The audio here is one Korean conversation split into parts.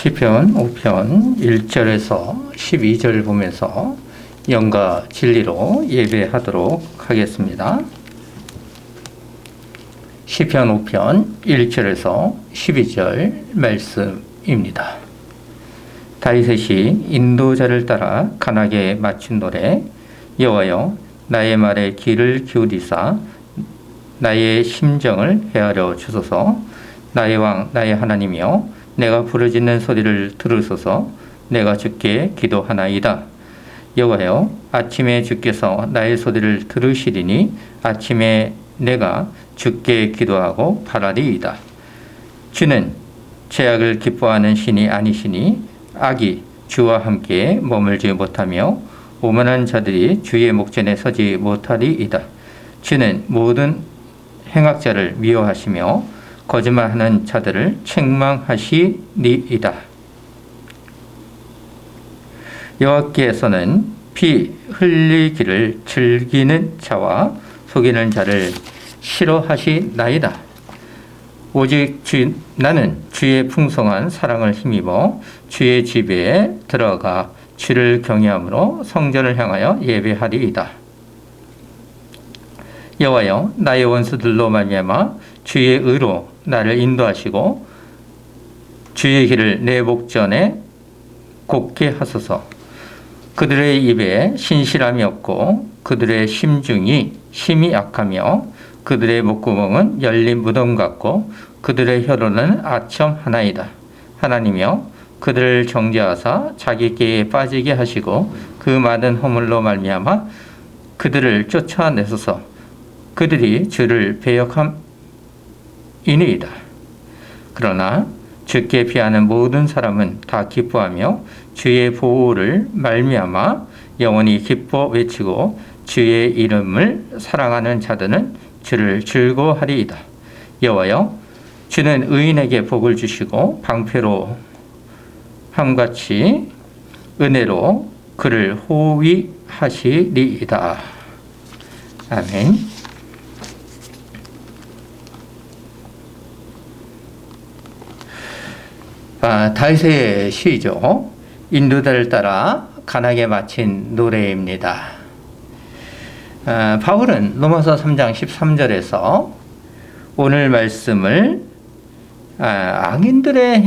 시편 5편 1절에서 12절 보면서 영과 진리로 예배하도록 하겠습니다. 시편 5편 1절에서 12절 말씀입니다. 다윗이 인도자를 따라 간악에 맞춘 노래. 여호와여, 나의 말에 귀를 기울이사 나의 심정을 헤아려 주소서. 나의 왕 나의 하나님이여, 내가 부르짖는 소리를 들으소서. 내가 주께 기도하나이다. 여호와여, 아침에 주께서 나의 소리를 들으시리니 아침에 내가 주께 기도하고 바라리이다. 주는 죄악을 기뻐하는 신이 아니시니 악이 주와 함께 머물지 못하며 오만한 자들이 주의 목전에 서지 못하리이다. 주는 모든 행악자를 미워하시며 거짓말하는 자들을 책망하시리이다. 여호와께서는 피 흘리기를 즐기는 자와 속이는 자를 싫어하시나이다. 오직 나는 주의 풍성한 사랑을 힘입어 주의 집에 들어가 주를 경외함으로 성전을 향하여 예배하리이다. 여호와여, 나의 원수들로 말미암아 주의 의로 나를 인도하시고 주의 길을 내 목전에 곱게 하소서. 그들의 입에 신실함이 없고 그들의 심중이 심히 약하며 그들의 목구멍은 열린 무덤 같고 그들의 혀로는 아첨 하나이다. 하나님이여, 그들을 정죄하사 자기 꾀에 빠지게 하시고 그 많은 허물로 말미암아 그들을 쫓아내소서. 그들이 주를 배역함이니이다. 그러나 주께 피하는 모든 사람은 다 기뻐하며 주의 보호를 말미암아 영원히 기뻐 외치고 주의 이름을 사랑하는 자들은 주를 즐거워하리이다. 여호와여, 주는 의인에게 복을 주시고 방패로 함같이 은혜로 그를 호위하시리이다. 아멘. 다윗의 시죠. 인도자를 따라 간악에 마친 노래입니다. 바울은 로마서 3장 13절에서 오늘 말씀을 악인들의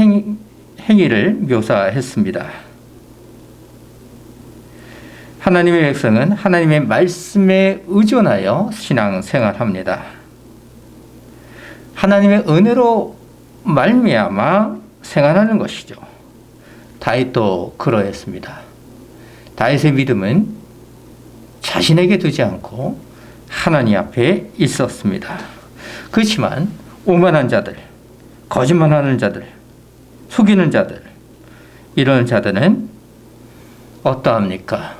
행위를 묘사했습니다. 하나님의 백성은 하나님의 말씀에 의존하여 신앙생활합니다. 하나님의 은혜로 말미암아 생활하는 것이죠. 다윗도 그러했습니다. 다윗의 믿음은 자신에게 두지 않고 하나님 앞에 있었습니다. 그렇지만 오만한 자들, 거짓말하는 자들, 속이는 자들, 이런 자들은 어떠합니까?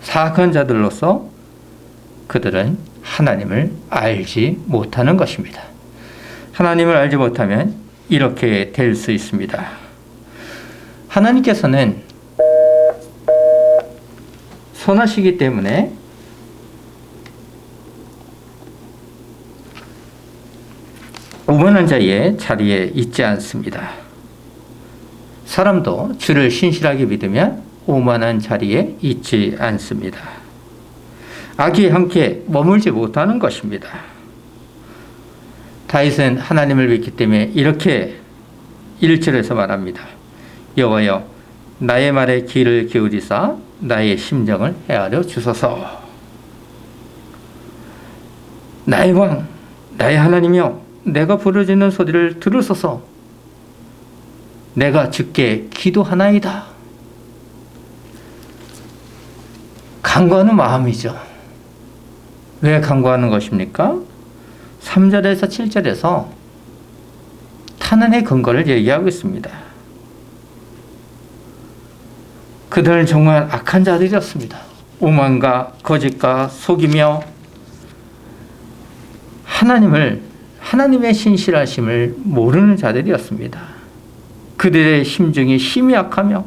사악한 자들로서 그들은 하나님을 알지 못하는 것입니다. 하나님을 알지 못하면 이렇게 될 수 있습니다. 하나님께서는 선하시기 때문에 오만한 자의 자리에 있지 않습니다. 사람도 주를 신실하게 믿으면 오만한 자리에 있지 않습니다. 악이 함께 머물지 못하는 것입니다. 다윗은 하나님을 믿기 때문에 이렇게 1절에서 말합니다. 여호와여, 나의 말에 귀를 기울이사 나의 심정을 헤아려 주소서. 나의 왕, 나의 하나님이여, 내가 부르짖는 소리를 들으소서. 내가 주께 기도하나이다. 간구하는 마음이죠. 왜 간구하는 것입니까? 3절에서 7절에서 탄원의 근거를 얘기하고 있습니다. 그들은 정말 악한 자들이었습니다. 오만과 거짓과 속이며 하나님의 신실하심을 모르는 자들이었습니다. 그들의 심중이 심히 약하며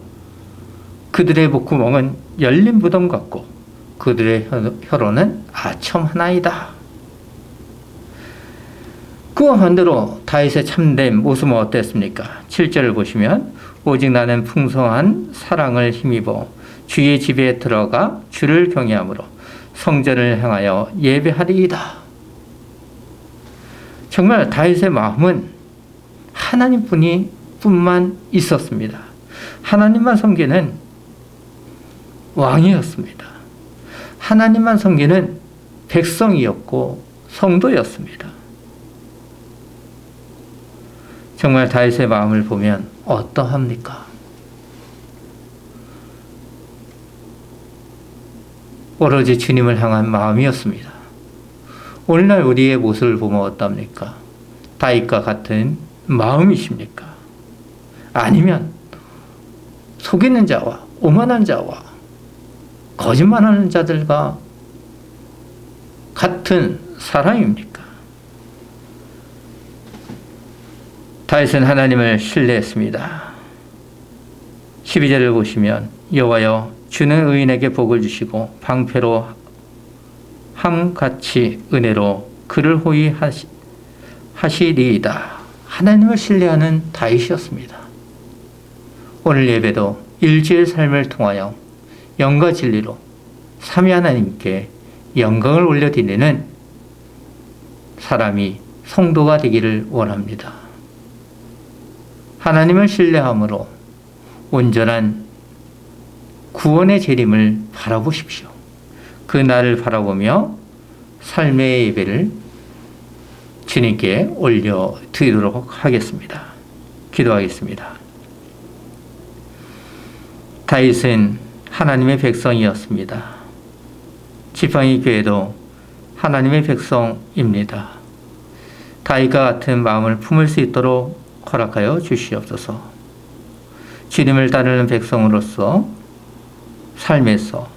그들의 목구멍은 열린 무덤 같고 그들의 혀로는 아첨 하나이다. 그와 반대로 다윗의 참된 모습은 어땠습니까? 7절을 보시면 오직 나는 풍성한 사랑을 힘입어 주의 집에 들어가 주를 경외함으로 성전을 향하여 예배하리이다. 정말 다윗의 마음은 하나님뿐만 있었습니다. 하나님만 섬기는 왕이었습니다. 하나님만 섬기는 백성이었고 성도였습니다. 정말 다윗의 마음을 보면 어떠합니까? 오로지 주님을 향한 마음이었습니다. 오늘날 우리의 모습을 보면 어떻습니까? 다윗과 같은 마음이십니까? 아니면 속이는 자와 오만한 자와 거짓말하는 자들과 같은 사람입니까? 다윗은 하나님을 신뢰했습니다. 12절을 보시면 여호와여 주는 의인에게 복을 주시고 방패로 함같이 은혜로 그를 호위 하시리이다. 하나님을 신뢰하는 다윗이었습니다. 오늘 예배도 일주일 삶을 통하여 영과 진리로 삼위 하나님께 영광을 올려드리는 사람이 성도가 되기를 원합니다. 하나님을 신뢰함으로 온전한 구원의 재림을 바라보십시오. 그 날을 바라보며 삶의 예배를 주님께 올려드리도록 하겠습니다. 기도하겠습니다. 다윗은 하나님의 백성이었습니다. 지팡이 교회도 하나님의 백성입니다. 다윗과 같은 마음을 품을 수 있도록 허락하여 주시옵소서. 주님을 따르는 백성으로서 삶에서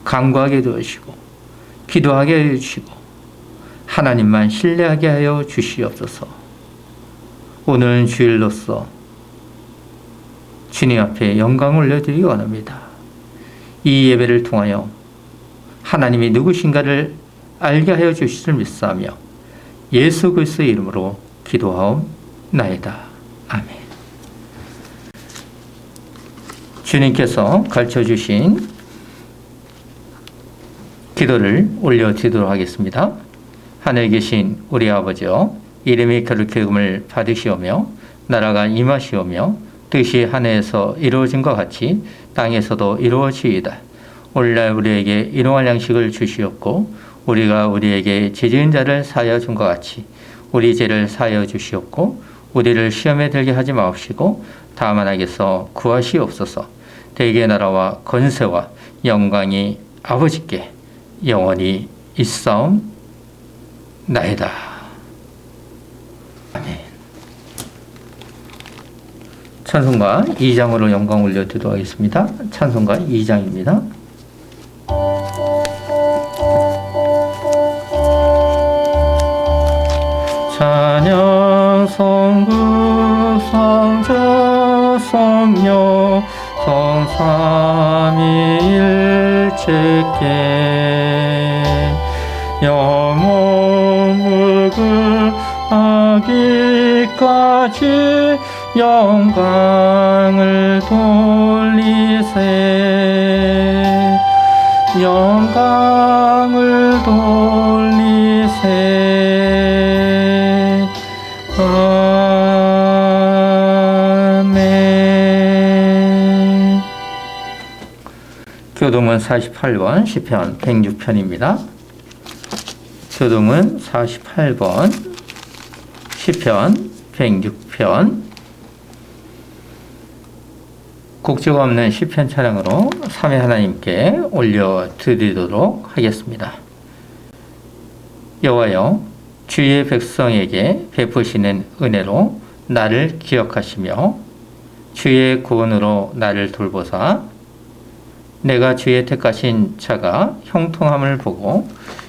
강구하게 되시고 기도하게 하여 주시고 하나님만 신뢰하게 하여 주시옵소서. 오늘은 주일로서 주님 앞에 영광을 올려드리기 원합니다. 이 예배를 통하여 하나님이 누구신가를 알게 하여 주시길 믿사오며 예수 그리스도의 이름으로 기도하옵나이다. 아멘. 주님께서 가르쳐 주신 기도를 올려드리도록 하겠습니다. 하늘에 계신 우리 아버지여, 이름이 거룩히 여김을 받으시오며 나라가 임하시오며 뜻이 하늘에서 이루어진 것 같이 땅에서도 이루어지이다. 오늘날 우리에게 일용할 양식을 주시옵고 우리가 우리에게 죄 지은 자를 사하여 준 것 같이 우리 죄를 사하여 주시옵고 우리를 시험에 들게 하지 마옵시고 다만 악에서 구하시옵소서. 대개의 나라와 권세와 영광이 아버지께 영원히 있사옵나이다. 아멘. 찬송가 2장으로 영광 올려드리도록 하겠습니다. 찬송가 2장입니다. 찬양 성부 성자 성령 성삼위일체께 영원 무궁하기까지 영광을 돌리세 영광을 돌리세 아멘. 교동은 48번 시편 106편입니다. 교동은 48번 시편 106편 곡조가 없는 시편 찬양으로 삼위 하나님께 올려드리도록 하겠습니다. 여호와여 주의 백성에게 베푸시는 은혜로 나를 기억하시며 주의 구원으로 나를 돌보사 내가 주의 택하신 자가 형통함을 보고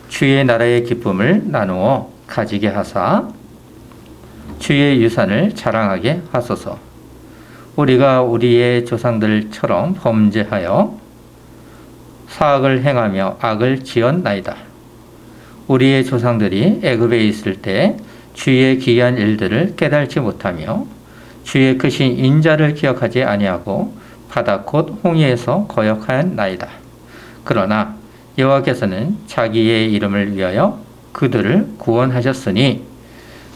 주의 나라의 기쁨을 나누어 가지게 하사 주의 유산을 자랑하게 하소서. 우리가 우리의 조상들처럼 범죄하여 사악을 행하며 악을 지었나이다. 우리의 조상들이 애굽에 있을 때 주의 기이한 일들을 깨달지 못하며 주의 크신 인자를 기억하지 아니하고 바다 곧 홍해에서 거역하였나이다. 그러나 여호와께서는 자기의 이름을 위하여 그들을 구원하셨으니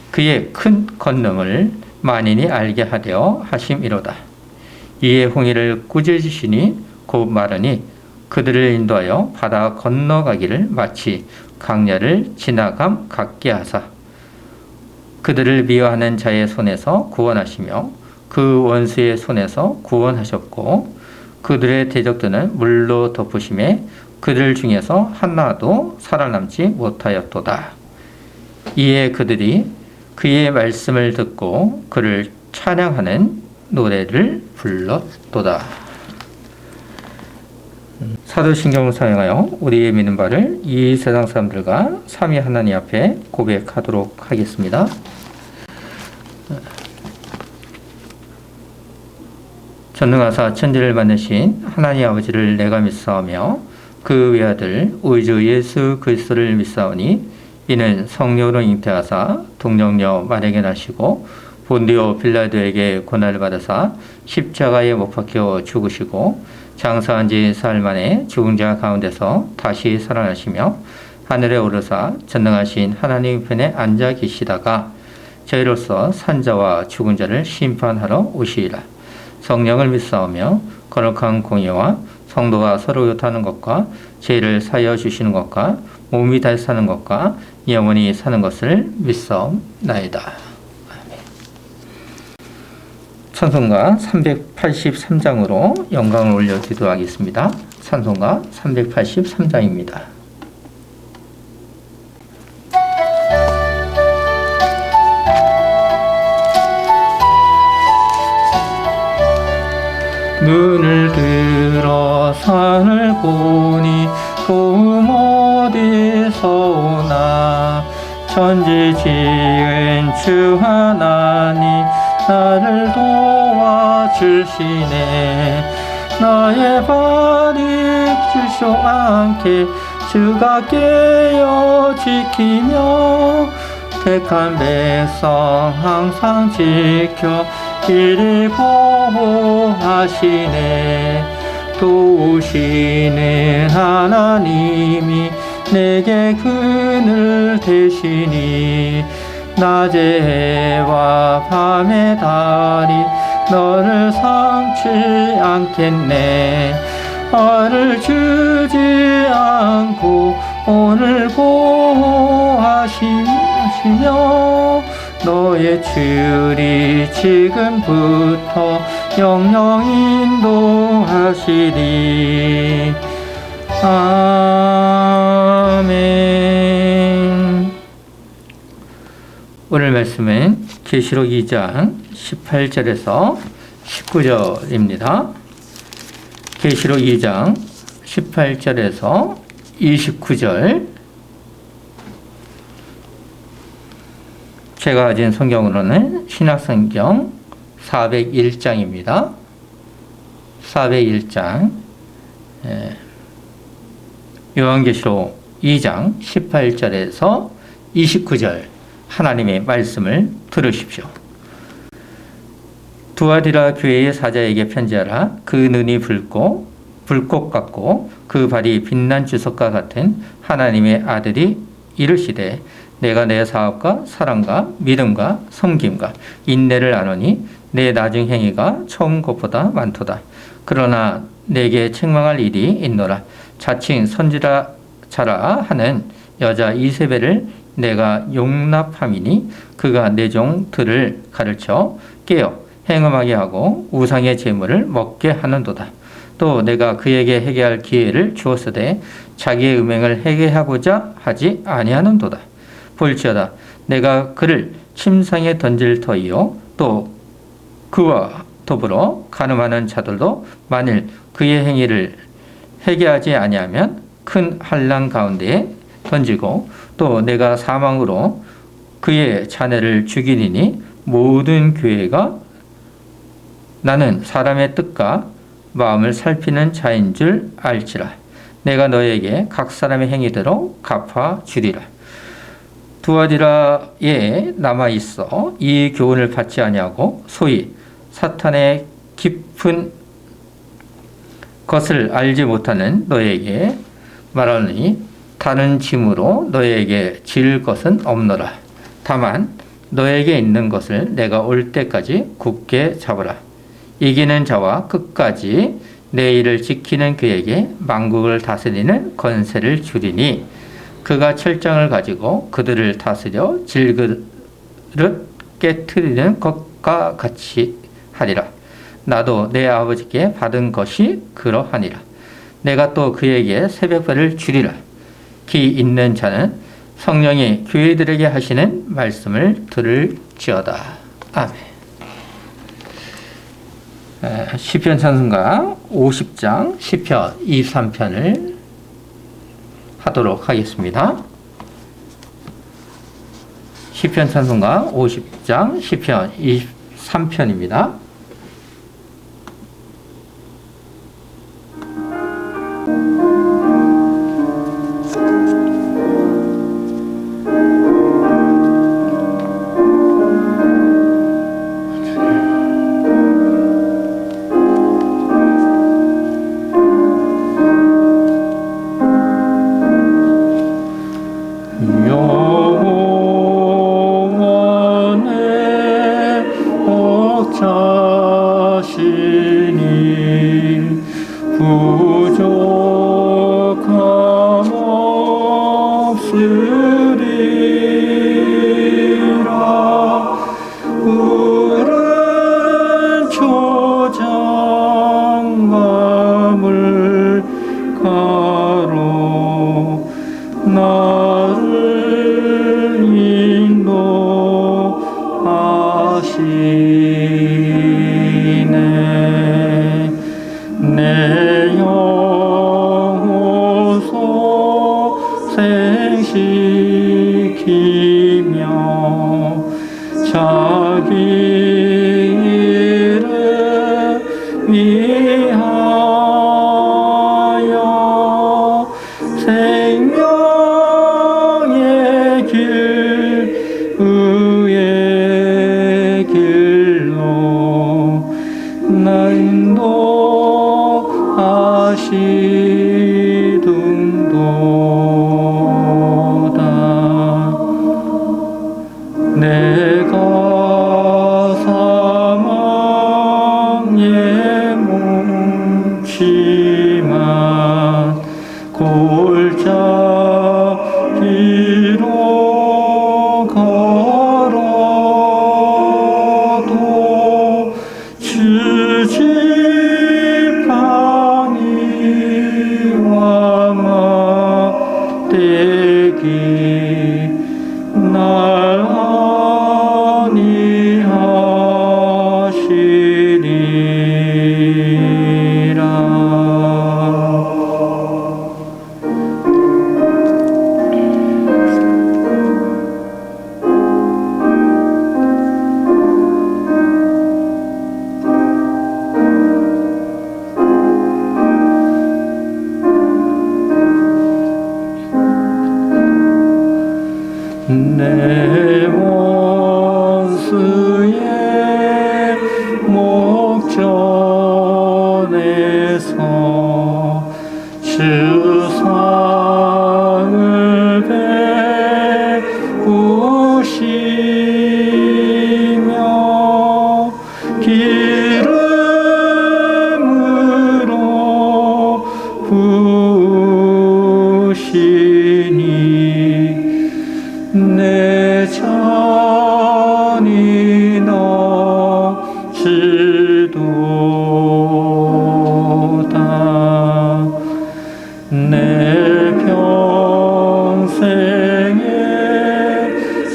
그의 큰 권능을 만인이 알게 하되어 하심이로다. 이에 홍해를 꾸짖으시니 곧 말하니 그들을 인도하여 바다 건너가기를 마치 강야를 지나감 같게 하사 그들을 미워하는 자의 손에서 구원하시며 그 원수의 손에서 구원하셨고 그들의 대적들은 물로 덮으심에 그들 중에서 하나도 살아남지 못하였도다. 이에 그들이 그의 말씀을 듣고 그를 찬양하는 노래를 불렀도다. 사도신경을 사용하여 우리의 믿는 바를 이 세상 사람들과 삼위 하나님 앞에 고백하도록 하겠습니다. 전능하사 천지를 만드신 하나님 아버지를 내가 믿사오며 그 외아들 우리 주 예수 그리스도를 믿사오니 이는 성령으로 잉태하사 동정녀 마리아에게 나시고 본디오 빌라도에게 고난을 받으사 십자가에 못 박혀 죽으시고 장사한 지 사흘 만에 죽은 자 가운데서 다시 살아나시며 하늘에 오르사 전능하신 하나님 편에 앉아 계시다가 저희로서 산자와 죽은 자를 심판하러 오시리라. 성령을 믿사오며 거룩한 공의와 성도가 서로 교통하는 것과 죄를 사하여 주시는 것과 몸이 다시 사는 것과 영원히 사는 것을 믿사옵나이다. 찬송가 383장으로 영광을 올려 기도하겠습니다. 찬송가 383장입니다. 눈을 들어 산을 보니 도움 어디서 오나 천지 지은 주 하나님 나를 도와주시네. 나의 발이 지쇼 않게 주가 깨어 지키며 택한 백성 항상 지켜 길을 보호하시네. 도우시는 하나님이 내게 그늘 되시니 낮의 해와 밤의 달이 너를 삼지 않겠네. 화를 주지 않고 오늘 보호하시며 너의 줄이 지금부터 영영 인도하시리. 아멘. 오늘 말씀은 계시록 2장 18절에서 19절입니다. 계시록 2장 18절에서 29절. 제가 가진 성경으로는 신약성경 401장입니다. 401장. 요한계시록 2장 18절에서 29절 하나님의 말씀을 들으십시오. 두아디라 교회의 사자에게 편지하라. 그 눈이 불꽃 같고 그 발이 빛난 주석과 같은 하나님의 아들이 이르시되 내가 내 사업과 사랑과 믿음과 섬김과 인내를 아노니 내 나중 행위가 처음 것보다 많도다. 그러나 내게 책망할 일이 있노라. 자칭 선지자라 하는 여자 이세벨을 내가 용납함이니 그가 내 종들을 가르쳐 깨어 행음하게 하고 우상의 제물을 먹게 하는도다. 또 내가 그에게 회개할 기회를 주었으되 자기의 음행을 회개하고자 하지 아니하는도다. 볼지어다 내가 그를 침상에 던질 터이요 또 그와 더불어 간음하는 자들도 만일 그의 행위를 회개하지 아니하면 큰 환난 가운데에 던지고 또 내가 사망으로 그의 자네를 죽이리니 모든 교회가 나는 사람의 뜻과 마음을 살피는 자인 줄 알지라. 내가 너에게 각 사람의 행위대로 갚아 주리라. 두아디라에 남아 있어 이 교훈을 받지 아니하고 소위 사탄의 깊은 것을 알지 못하는 너에게 말하노니 다른 짐으로 너에게 질 것은 없노라. 다만 너에게 있는 것을 내가 올 때까지 굳게 잡으라. 이기는 자와 끝까지 내 일을 지키는 그에게 만국을 다스리는 권세를 주리니 그가 철장을 가지고 그들을 다스려 질그릇 깨트리는 것과 같이 하리라. 나도 내 아버지께 받은 것이 그러하니라. 내가 또 그에게 새벽별을 주리라. 귀 있는 자는 성령이 교회들에게 하시는 말씀을 들을지어다. 아멘. 시편 찬송가 50장 시편 23편을 하도록 하겠습니다. 시편 찬송가 50장 시편 23편입니다. 내 원수의 목전에서 주상을 베푸시며 기름으로 부으시니 내 잔이 넘치도다. 내 평생의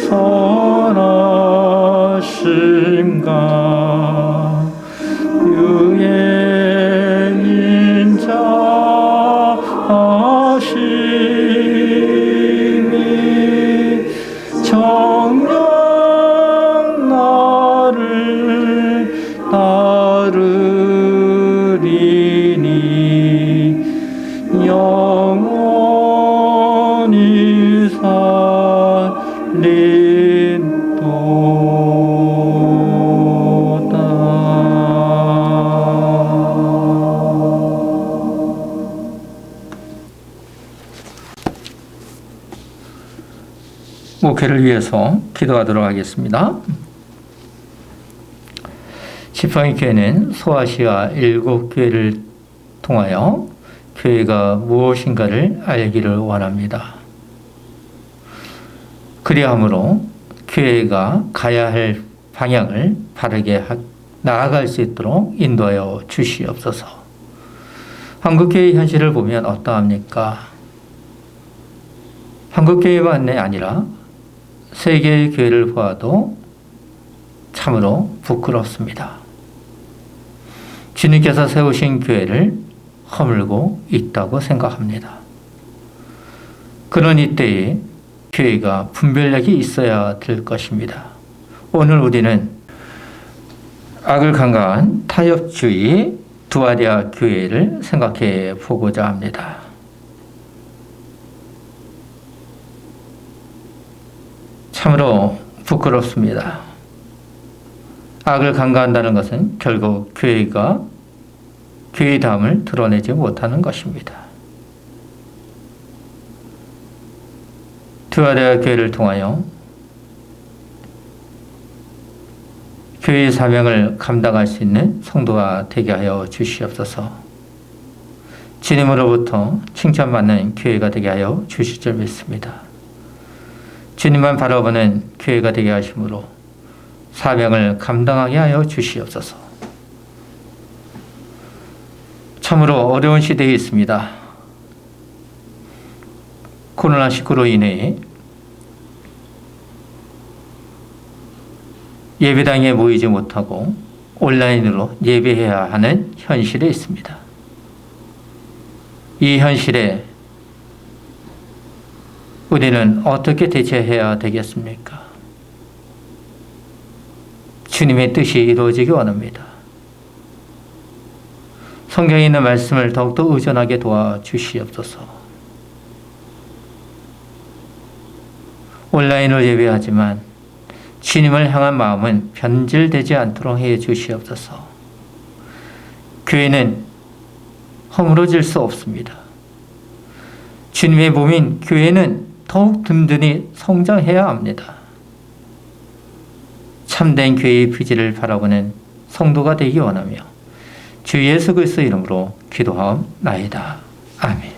선하심과 유행인자 하심이 정녕 나를 따르리니 영원히 살리라. 목회를 위해서 기도하도록 하겠습니다. 지팡이 교회는 소아시아 7교회를 통하여 교회가 무엇인가를 알기를 원합니다. 그리함으로 교회가 가야 할 방향을 바르게 나아갈 수 있도록 인도하여 주시옵소서. 한국교회의 현실을 보면 어떠합니까? 한국교회만이 아니라 세계의 교회를 보아도 참으로 부끄럽습니다. 주님께서 세우신 교회를 허물고 있다고 생각합니다. 그런 이때에 교회가 분별력이 있어야 될 것입니다. 오늘 우리는 악을 강간한 타협주의 두아디아 교회를 생각해 보고자 합니다. 참으로 부끄럽습니다. 악을 강간한다는 것은 결국 교회가 교회다움을 드러내지 못하는 것입니다. 두아디아 교회를 통하여 교회의 사명을 감당할 수 있는 성도가 되게 하여 주시옵소서. 주님으로부터 칭찬받는 교회가 되게 하여 주실 줄 믿습니다. 주님만 바라보는 교회가 되게 하심으로 사명을 감당하게 하여 주시옵소서. 참으로 어려운 시대에 있습니다. 코로나19로 인해 예배당에 모이지 못하고 온라인으로 예배해야 하는 현실에 있습니다. 이 현실에 우리는 어떻게 대처해야 되겠습니까? 주님의 뜻이 이루어지기 원합니다. 성경에 있는 말씀을 더욱더 의존하게 도와주시옵소서. 온라인으로 예배하지만 주님을 향한 마음은 변질되지 않도록 해 주시옵소서. 교회는 허물어질 수 없습니다. 주님의 몸인 교회는 더욱 든든히 성장해야 합니다. 참된 교회의 비질을 바라보는 성도가 되기 원하며 주 예수 그리스도 이름으로 기도하옵나이다. 아멘.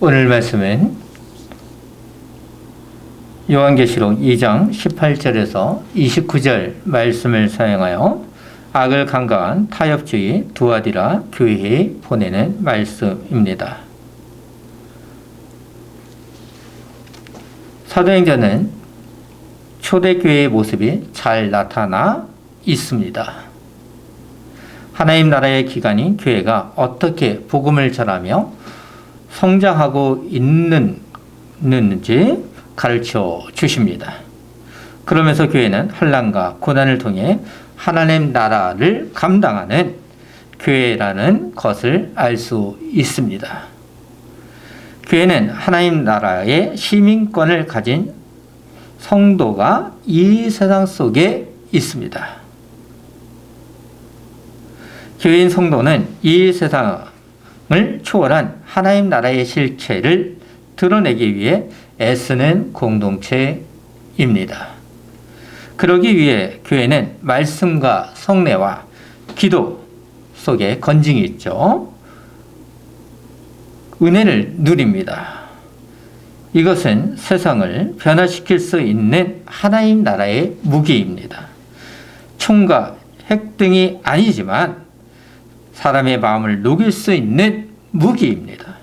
오늘 말씀은 요한계시록 2장 18절에서 29절 말씀을 사용하여 악을 강간한 타협주의 두아디라 교회에 보내는 말씀입니다. 사도행전은 초대교회의 모습이 잘 나타나 있습니다. 하나님 나라의 기관인 교회가 어떻게 복음을 전하며 성장하고 있는지 가르쳐 주십니다. 그러면서 교회는 환난과 고난을 통해 하나님 나라를 감당하는 교회라는 것을 알 수 있습니다. 교회는 하나님 나라의 시민권을 가진 성도가 이 세상 속에 있습니다. 교회인 성도는 이 세상을 초월한 하나님 나라의 실체를 드러내기 위해 애쓰는 공동체입니다. 그러기 위해 교회는 말씀과 성례와 기도 속에 건징이 있죠. 은혜를 누립니다. 이것은 세상을 변화시킬 수 있는 하나님 나라의 무기입니다. 총과 핵 등이 아니지만 사람의 마음을 녹일 수 있는 무기입니다.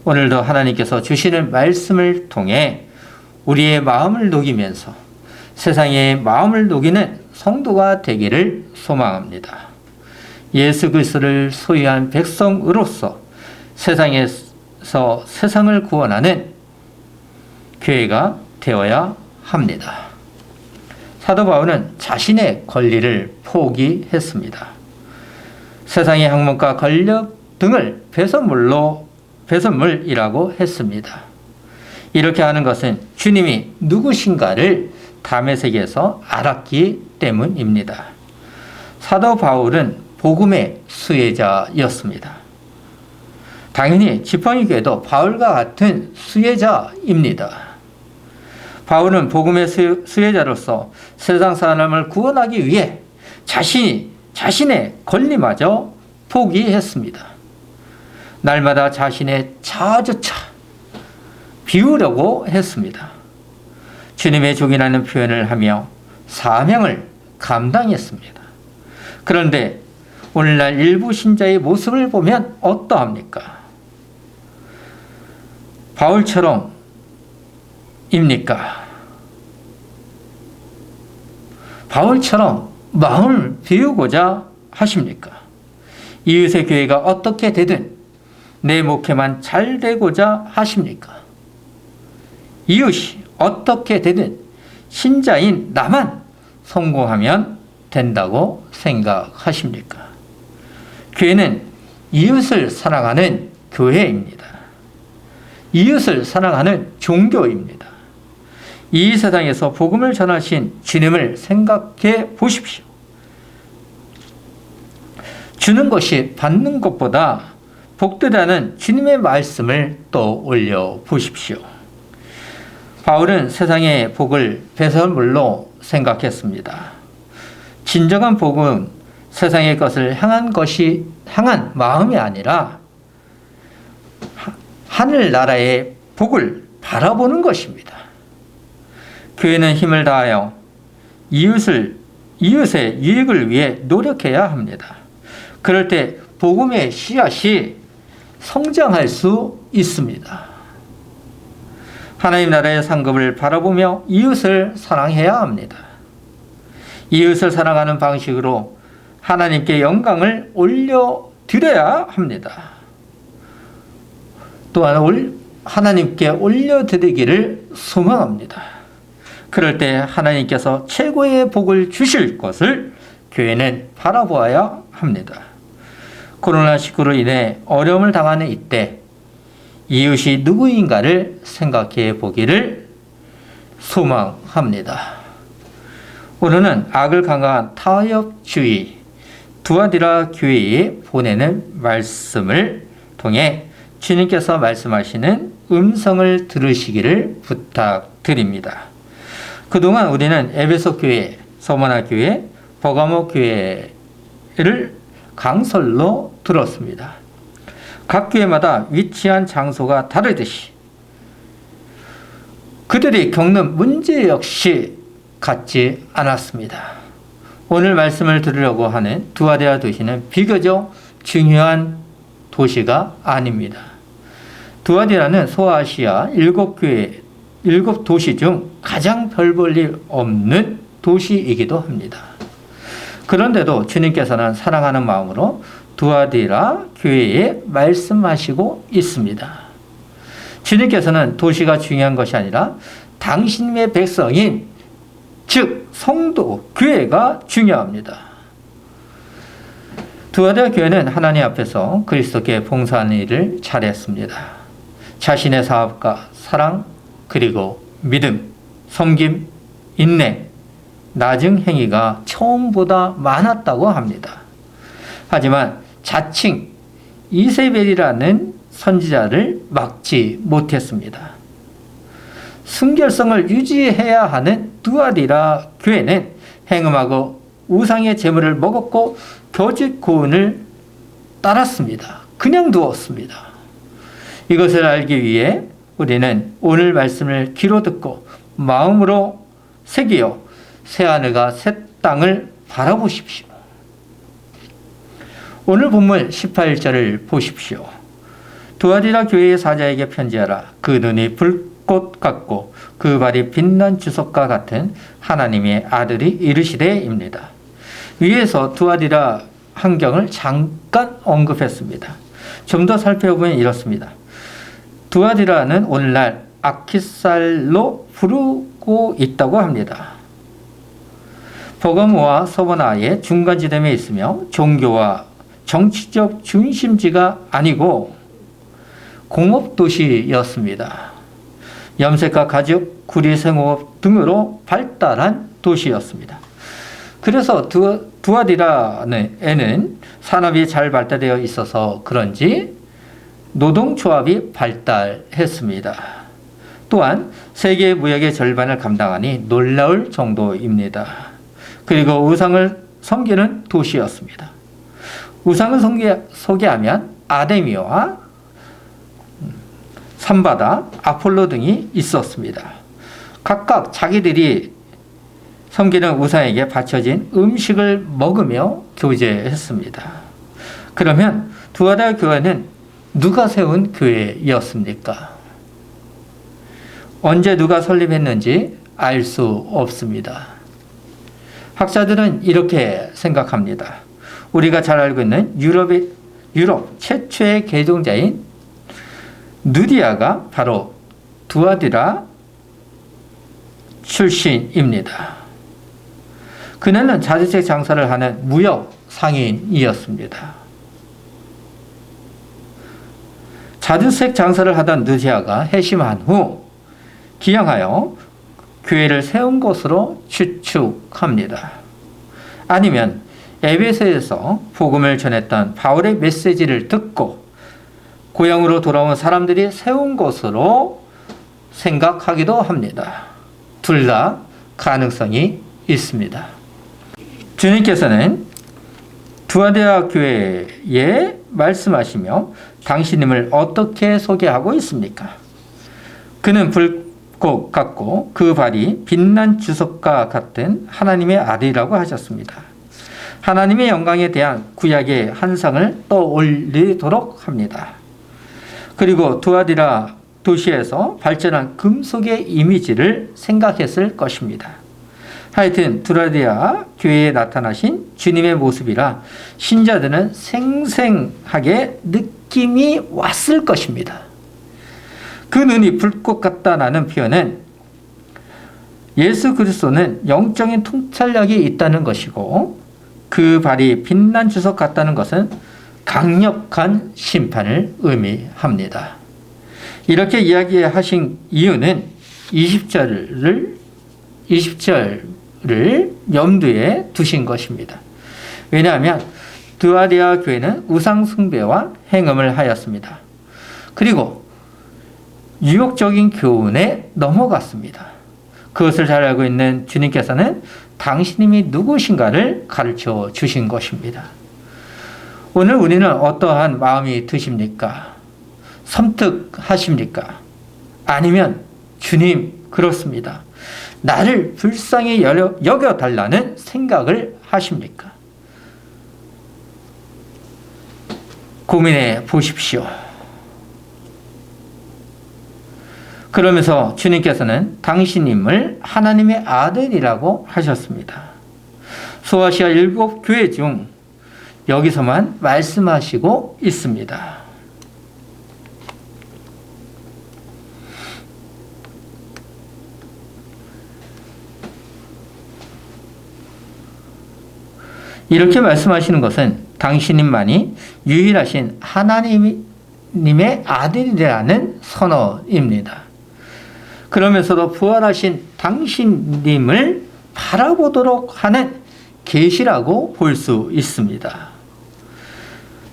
오늘도 하나님께서 주시는 말씀을 통해 우리의 마음을 녹이면서 세상의 마음을 녹이는 성도가 되기를 소망합니다. 예수 그리스도를 소유한 백성으로서 세상에서 통해서 세상을 구원하는 교회가 되어야 합니다. 사도 바울은 자신의 권리를 포기했습니다. 세상의 학문과 권력 등을 배설물이라고 했습니다. 이렇게 하는 것은 주님이 누구신가를 다메섹에서 알았기 때문입니다. 사도 바울은 복음의 수혜자였습니다. 당연히 지팡이 교회도 바울과 같은 수혜자입니다. 바울은 복음의 수혜자로서 세상 사람을 구원하기 위해 자신의 권리마저 포기했습니다. 날마다 자신의 자아조차 비우려고 했습니다. 주님의 종이라는 표현을 하며 사명을 감당했습니다. 그런데 오늘날 일부 신자의 모습을 보면 어떠합니까? 바울처럼입니까? 바울처럼 마음을 비우고자 하십니까? 이웃의 교회가 어떻게 되든 내 목회만 잘 되고자 하십니까? 이웃이 어떻게 되든 신자인 나만 성공하면 된다고 생각하십니까? 교회는 이웃을 사랑하는 교회입니다. 이웃을 사랑하는 종교입니다. 이 세상에서 복음을 전하신 주님을 생각해 보십시오. 주는 것이 받는 것보다 복되다는 주님의 말씀을 떠올려 보십시오. 바울은 세상의 복을 배설물로 생각했습니다. 진정한 복은 세상의 것을 향한 마음이 아니라 하늘나라의 복을 바라보는 것입니다. 교회는 힘을 다하여 이웃의 유익을 위해 노력해야 합니다. 그럴 때 복음의 씨앗이 성장할 수 있습니다. 하나님 나라의 상급을 바라보며 이웃을 사랑해야 합니다. 이웃을 사랑하는 방식으로 하나님께 영광을 올려드려야 합니다. 또한 하나님께 올려드리기를 소망합니다. 그럴 때 하나님께서 최고의 복을 주실 것을 교회는 바라보아야 합니다. 코로나19로 인해 어려움을 당하는 이때 이웃이 누구인가를 생각해 보기를 소망합니다. 오늘은 악을 강화한 타협주의 두아디라 교회에 보내는 말씀을 통해 주님께서 말씀하시는 음성을 들으시기를 부탁드립니다. 그동안 우리는 에베소 교회, 서머나 교회, 버가모 교회를 강설로 들었습니다. 각 교회마다 위치한 장소가 다르듯이 그들이 겪는 문제 역시 같지 않았습니다. 오늘 말씀을 들으려고 하는 두아디라 도시는 비교적 중요한 도시가 아닙니다. 두아디라는 소아시아 7 도시 중 가장 별 볼 일 없는 도시이기도 합니다. 그런데도 주님께서는 사랑하는 마음으로 두아디라 교회에 말씀하시고 있습니다. 주님께서는 도시가 중요한 것이 아니라 당신의 백성인 즉 성도, 교회가 중요합니다. 두아디라 교회는 하나님 앞에서 그리스도께 봉사하는 일을 잘했습니다. 자신의 사업과 사랑, 그리고 믿음, 섬김, 인내, 나중 행위가 처음보다 많았다고 합니다. 하지만 자칭 이세벨이라는 선지자를 막지 못했습니다. 순결성을 유지해야 하는 두아디라 교회는 행음하고 우상의 제물을 먹었고 교직 고운을 따랐습니다. 그냥 두었습니다. 이것을 알기 위해 우리는 오늘 말씀을 귀로 듣고 마음으로 새기어 새하늘과 새 땅을 바라보십시오. 오늘 본문 18절을 보십시오. 두아디라 교회의 사자에게 편지하라. 그 눈이 불꽃 같고 그 발이 빛난 주석과 같은 하나님의 아들이 이르시되입니다. 위에서 두아디라 환경을 잠깐 언급했습니다. 좀 더 살펴보면 이렇습니다. 두아디라는 오늘날 아키살로 부르고 있다고 합니다. 버가모와 서머나의 중간 지점에 있으며 종교와 정치적 중심지가 아니고 공업도시였습니다. 염색과 가죽, 구리 생업업 등으로 발달한 도시였습니다. 그래서 두아디라에는 산업이 잘 발달되어 있어서 그런지 노동조합이 발달했습니다. 또한 세계 무역의 절반을 감당하니 놀라울 정도입니다. 그리고 우상을 섬기는 도시였습니다. 우상을 소개하면 아데미와 삼바다, 아폴로 등이 있었습니다. 각각 자기들이 섬기는 우상에게 바쳐진 음식을 먹으며 교제했습니다. 그러면 두아디라 교회는 누가 세운 교회였습니까? 언제 누가 설립했는지 알 수 없습니다. 학자들은 이렇게 생각합니다. 우리가 잘 알고 있는 유럽 최초의 개종자인 누디아가 바로 두아디라 출신입니다. 그녀는 자주색 장사를 하는 무역 상인이었습니다. 자주색 장사를 하던 누디아가 회심한 후 기양하여 교회를 세운 것으로 추측합니다. 아니면 에베소에서 복음을 전했던 바울의 메시지를 듣고 고향으로 돌아온 사람들이 세운 것으로 생각하기도 합니다. 둘 다 가능성이 있습니다. 주님께서는 두아디라 교회에 말씀하시며 당신님을 어떻게 소개하고 있습니까? 그는 불꽃 같고 그 발이 빛난 주석과 같은 하나님의 아들이라고 하셨습니다. 하나님의 영광에 대한 구약의 환상을 떠올리도록 합니다. 그리고 두아디라 도시에서 발전한 금속의 이미지를 생각했을 것입니다. 하여튼 두아디라 교회에 나타나신 주님의 모습이라 신자들은 생생하게 느낌이 왔을 것입니다. 그 눈이 불꽃 같다라는 표현은 예수 그리스도는 영적인 통찰력이 있다는 것이고 그 발이 빛난 주석 같다는 것은 강력한 심판을 의미합니다. 이렇게 이야기하신 이유는 20절을 염두에 두신 것입니다. 왜냐하면 두아디라 교회는 우상 숭배와 행음을 하였습니다. 그리고 유혹적인 교훈에 넘어갔습니다. 그것을 잘 알고 있는 주님께서는 당신님이 누구신가를 가르쳐 주신 것입니다. 오늘 우리는 어떠한 마음이 드십니까? 섬뜩하십니까? 아니면 주님 그렇습니다. 나를 불쌍히 여겨달라는 생각을 하십니까? 고민해 보십시오. 그러면서 주님께서는 당신님을 하나님의 아들이라고 하셨습니다. 소아시아 7교회 중 여기서만 말씀하시고 있습니다. 이렇게 말씀하시는 것은 당신님만이 유일하신 하나님의 아들이라는 선언입니다. 그러면서도 부활하신 당신님을 바라보도록 하는 계시라고 볼 수 있습니다.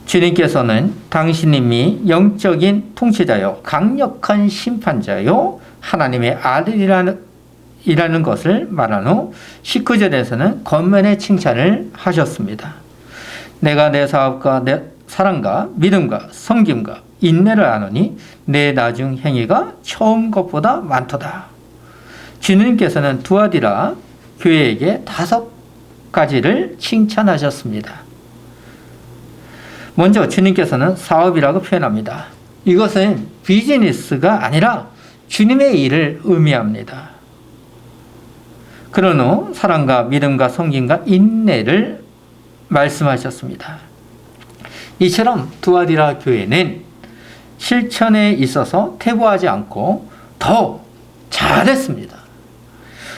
주님께서는 당신님이 영적인 통치자요, 강력한 심판자요, 하나님의 아들이라는 것을 말한 후 19절에서는 겉면의 칭찬을 하셨습니다. 내가 내 사업과 내 사랑과 믿음과 섬김과 인내를 아노니 내 나중 행위가 처음 것보다 많도다. 주님께서는 두아디라 교회에게 5가지를 칭찬하셨습니다. 먼저 주님께서는 사업이라고 표현합니다. 이것은 비즈니스가 아니라 주님의 일을 의미합니다. 그런 후 사랑과 믿음과 섬김과 인내를 말씀하셨습니다. 이처럼 두아디라 교회는 실천에 있어서 퇴보하지 않고 더 잘했습니다.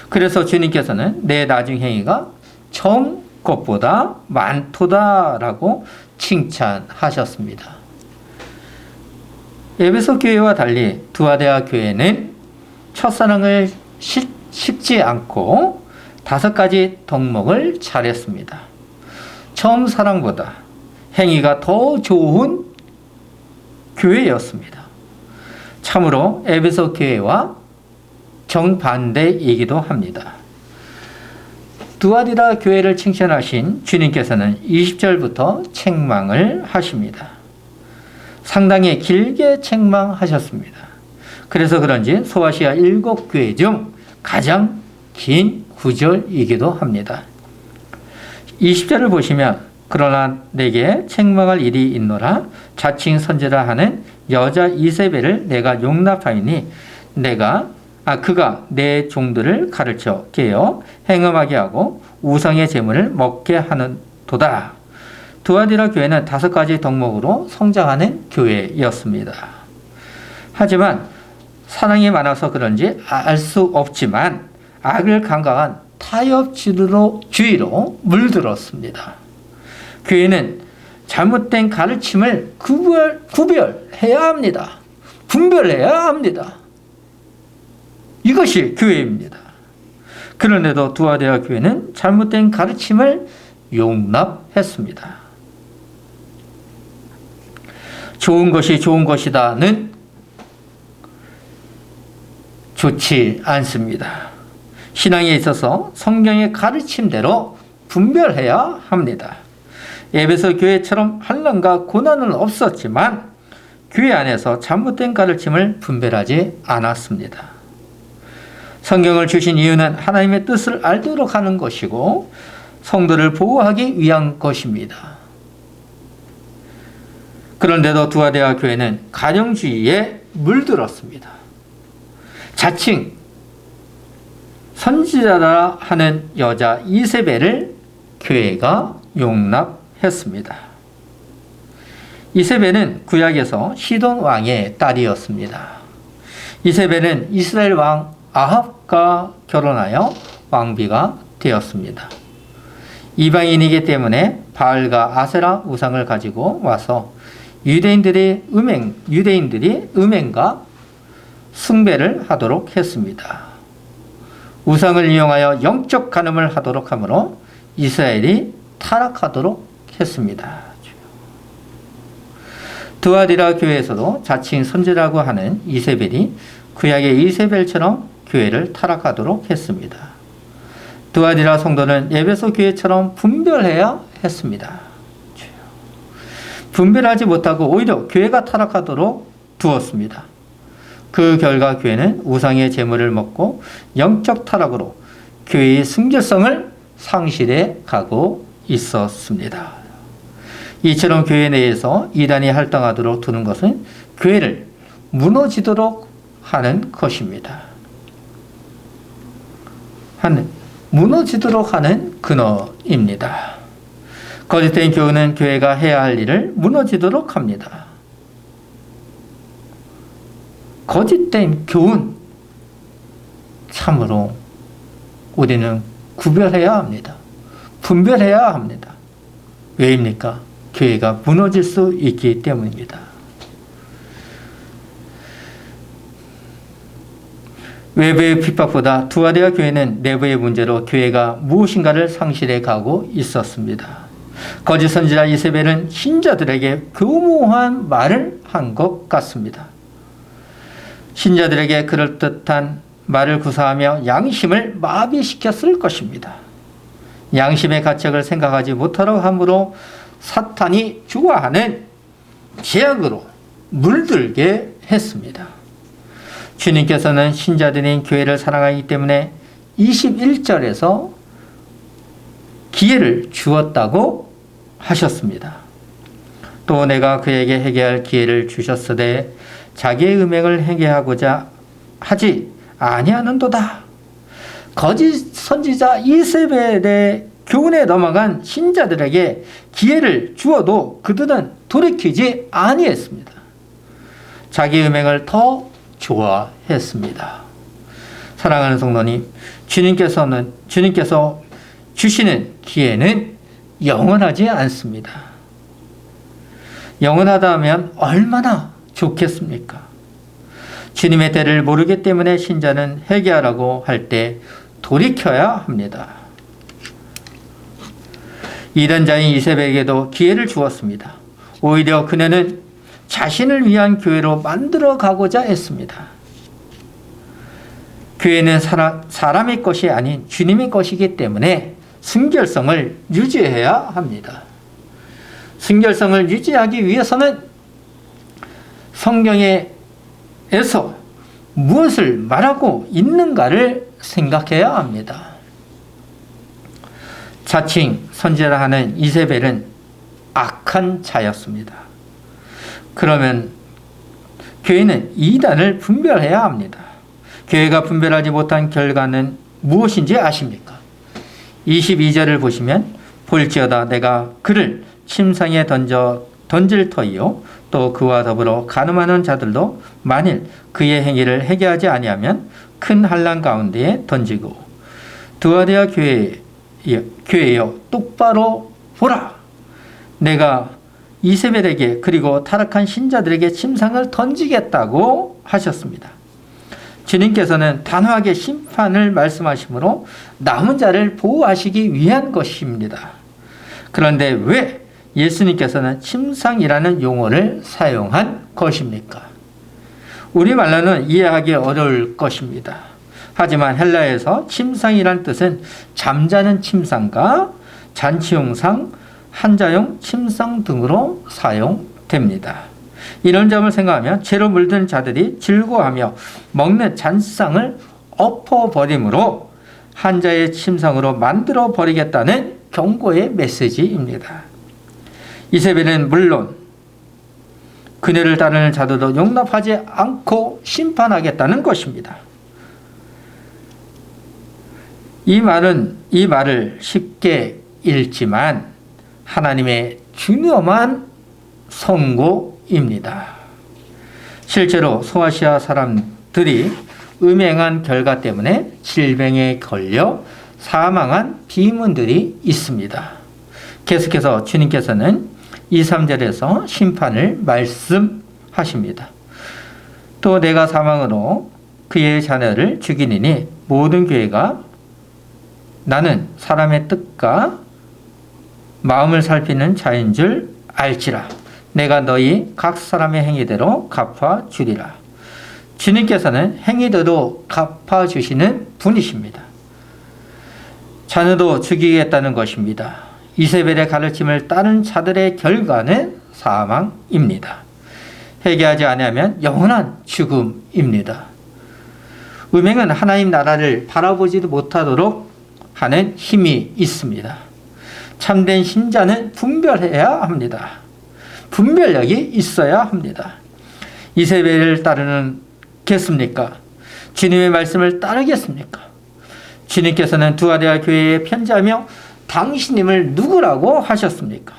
그래서 주님께서는 내 나중 행위가 처음 것보다 많도다라고 칭찬하셨습니다. 에베소 교회와 달리 두아데아 교회는 첫사랑을 식지 않고 5가지 덕목을 잘했습니다. 처음 사랑보다 행위가 더 좋은 교회였습니다. 참으로 에베소 교회와 정반대이기도 합니다. 두아디라 교회를 칭찬하신 주님께서는 20절부터 책망을 하십니다. 상당히 길게 책망하셨습니다. 그래서 그런지 소아시아 7교회 중 가장 긴 구절이기도 합니다. 20절을 보시면 그러나 내게 책망할 일이 있노라 자칭 선지라 하는 여자 이세벨을 내가 용납하이니 그가 내 종들을 가르쳐 깨어 행음하게 하고 우상의 제물을 먹게 하는도다. 두아디라 교회는 5가지 덕목으로 성장하는 교회였습니다. 하지만 사랑이 많아서 그런지 알 수 없지만 악을 강강한 타협주의로 물들었습니다. 교회는 잘못된 가르침을 구별해야 합니다. 분별해야 합니다. 이것이 교회입니다. 그런데도 두아데아 교회는 잘못된 가르침을 용납했습니다. 좋은 것이 좋은 것이다는 좋지 않습니다. 신앙에 있어서 성경의 가르침대로 분별해야 합니다. 에베소 교회처럼 환난과 고난은 없었지만 교회 안에서 잘못된 가르침을 분별하지 않았습니다. 성경을 주신 이유는 하나님의 뜻을 알도록 하는 것이고 성도를 보호하기 위한 것입니다. 그런데도 두아데아 교회는 가정주의에 물들었습니다. 자칭 선지자라 하는 여자 이세벨을 교회가 용납했습니다. 이세벨은 구약에서 시돈 왕의 딸이었습니다. 이세벨은 이스라엘 왕 아합과 결혼하여 왕비가 되었습니다. 이방인이기 때문에 바알과 아세라 우상을 가지고 와서 유대인들이 음행과 숭배를 하도록 했습니다. 우상을 이용하여 영적 간음을 하도록 하므로 이스라엘이 타락하도록 했습니다. 두아디라 교회에서도 자칭 선지라고 하는 이세벨이 구약의 이세벨처럼 교회를 타락하도록 했습니다. 두아디라 성도는 에베소 교회처럼 분별해야 했습니다. 분별하지 못하고 오히려 교회가 타락하도록 두었습니다. 그 결과 교회는 우상의 제물을 먹고 영적 타락으로 교회의 순결성을 상실해 가고 있었습니다. 이처럼 교회 내에서 이단이 활동하도록 두는 것은 교회를 무너지도록 하는 것입니다. 무너지도록 하는 근원입니다. 거짓된 교훈은 교회가 해야 할 일을 무너지도록 합니다. 거짓된 교훈, 참으로 우리는 구별해야 합니다. 분별해야 합니다. 왜입니까? 교회가 무너질 수 있기 때문입니다. 외부의 핍박보다 두아데아 교회는 내부의 문제로 교회가 무엇인가를 상실해 가고 있었습니다. 거짓 선지자 이세벨은 신자들에게 교모한 말을 한 것 같습니다. 신자들에게 그럴듯한 말을 구사하며 양심을 마비시켰을 것입니다. 양심의 가책을 생각하지 못하라고 함으로 사탄이 좋아하는 제약으로 물들게 했습니다. 주님께서는 신자들인 교회를 사랑하기 때문에 21절에서 기회를 주었다고 하셨습니다. 또 내가 그에게 회개할 기회를 주셨으되 자기의 음행을 회개하고자 하지 아니하는도다. 거짓 선지자 이세벨의 교훈에 넘어간 신자들에게 기회를 주어도 그들은 돌이키지 아니했습니다. 자기 음행을 더 좋아했습니다. 사랑하는 성도님, 주님께서 주시는 기회는 영원하지 않습니다. 영원하다 하면 얼마나 좋겠습니까? 주님의 때를 모르기 때문에 신자는 회개하라고 할 때 돌이켜야 합니다. 이단자인 이세벨에게도 기회를 주었습니다. 오히려 그녀는 자신을 위한 교회로 만들어 가고자 했습니다. 교회는 사람의 것이 아닌 주님의 것이기 때문에 순결성을 유지해야 합니다. 순결성을 유지하기 위해서는 성경에서 무엇을 말하고 있는가를 생각해야 합니다. 자칭 선지자라 하는 이세벨은 악한 자였습니다. 그러면 교회는 이단을 분별해야 합니다. 교회가 분별하지 못한 결과는 무엇인지 아십니까? 22절을 보시면 볼지어다 내가 그를 침상에 던질 터이요 또 그와 더불어 간음하는 자들도 만일 그의 행위를 회개하지 아니하면 큰 환난 가운데에 던지고 두아디아 교회여 똑바로 보라. 내가 이세벨에게 그리고 타락한 신자들에게 침상을 던지겠다고 하셨습니다. 주님께서는 단호하게 심판을 말씀하시므로 남은 자를 보호하시기 위한 것입니다. 그런데 왜 예수님께서는 침상이라는 용어를 사용한 것입니까? 우리말로는 이해하기 어려울 것입니다. 하지만 헬라에서 침상이란 뜻은 잠자는 침상과 잔치용상, 한자용 침상 등으로 사용됩니다. 이런 점을 생각하면 죄로 물든 자들이 즐거워하며 먹는 잔상을 엎어버림으로 한자의 침상으로 만들어 버리겠다는 경고의 메시지입니다. 이세벨은 물론 그녀를 따르는 자들도 용납하지 않고 심판하겠다는 것입니다. 이 말을 쉽게 읽지만 하나님의 중요한 선고입니다. 실제로 소아시아 사람들이 음행한 결과 때문에 질병에 걸려 사망한 비문들이 있습니다. 계속해서 주님께서는 2, 3절에서 심판을 말씀하십니다. 또 내가 사망으로 그의 자녀를 죽이니 모든 교회가 나는 사람의 뜻과 마음을 살피는 자인 줄 알지라. 내가 너희 각 사람의 행위대로 갚아주리라. 주님께서는 행위대로 갚아주시는 분이십니다. 자녀도 죽이겠다는 것입니다. 이세벨의 가르침을 따른 자들의 결과는 사망입니다. 회개하지 않으면 영원한 죽음입니다. 음행은 하나님 나라를 바라보지도 못하도록 하는 힘이 있습니다. 참된 신자는 분별해야 합니다. 분별력이 있어야 합니다. 이세벨을 따르겠습니까? 주님의 말씀을 따르겠습니까? 주님께서는 두아디아 교회에 편지하며 당신님을 누구라고 하셨습니까?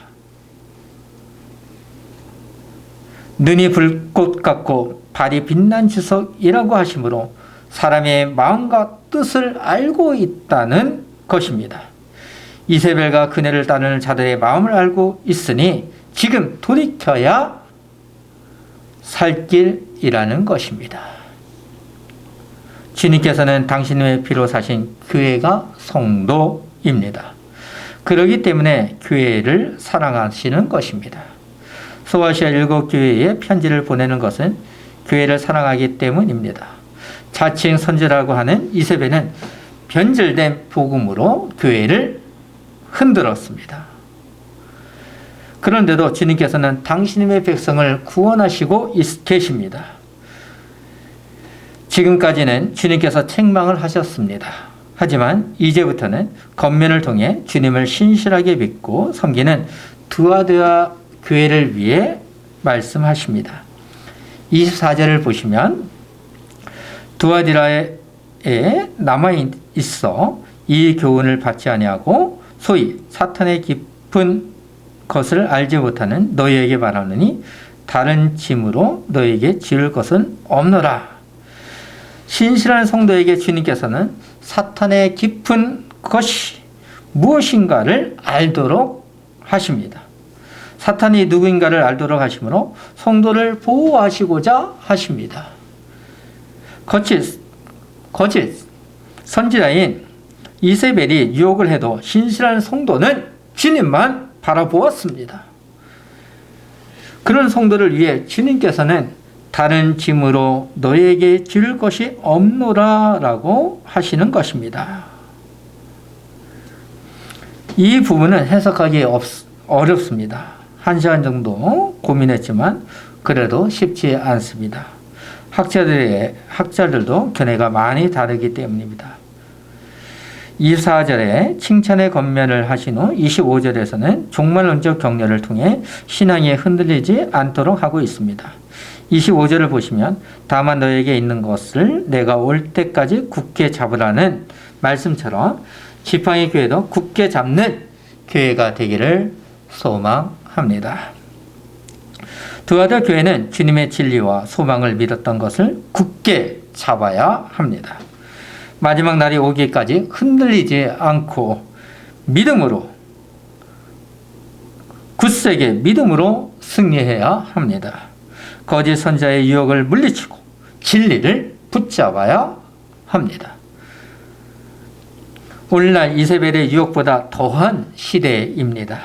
눈이 불꽃 같고 발이 빛난 주석이라고 하시므로 사람의 마음과 뜻을 알고 있다는 것입니다. 이세벨과 그녀를 따르는 자들의 마음을 알고 있으니 지금 돌이켜야 살 길이라는 것입니다. 주님께서는 당신의 피로 사신 교회가 성도입니다. 그렇기 때문에 교회를 사랑하시는 것입니다. 소아시아 7교회에 편지를 보내는 것은 교회를 사랑하기 때문입니다. 자칭 선지라고 하는 이세벨은 변질된 복음으로 교회를 흔들었습니다. 그런데도 주님께서는 당신의 백성을 구원하시고 계십니다. 지금까지는 주님께서 책망을 하셨습니다. 하지만 이제부터는 겉면을 통해 주님을 신실하게 믿고 섬기는 두아디아 교회를 위해 말씀하십니다. 24절을 보시면 두아디아에 남아있어 이 교훈을 받지 아니하고 소위 사탄의 깊은 것을 알지 못하는 너희에게 말하느니 다른 짐으로 너에게 지을 것은 없노라. 신실한 성도에게 주님께서는 사탄의 깊은 것이 무엇인가를 알도록 하십니다. 사탄이 누구인가를 알도록 하심으로 성도를 보호하시고자 하십니다. 거짓 선지자인 이세벨이 유혹을 해도 신실한 성도는 주님만 바라보았습니다. 그런 성도를 위해 주님께서는 다른 짐으로 너에게 지을 것이 없노라 라고 하시는 것입니다. 이 부분은 해석하기 어렵습니다. 1시간 정도 고민했지만 그래도 쉽지 않습니다. 학자들도 견해가 많이 다르기 때문입니다. 24절에 칭찬의 권면을 하신 후 25절에서는 종말론적 격려를 통해 신앙이 흔들리지 않도록 하고 있습니다. 25절을 보시면 다만 너에게 있는 것을 내가 올 때까지 굳게 잡으라는 말씀처럼 지팡이 교회도 굳게 잡는 교회가 되기를 소망합니다. 두 아들 교회는 주님의 진리와 소망을 믿었던 것을 굳게 잡아야 합니다. 마지막 날이 오기까지 흔들리지 않고 믿음으로, 굳세게 믿음으로 승리해야 합니다. 거짓 선자의 유혹을 물리치고 진리를 붙잡아야 합니다. 오늘날 이세벨의 유혹보다 더한 시대입니다.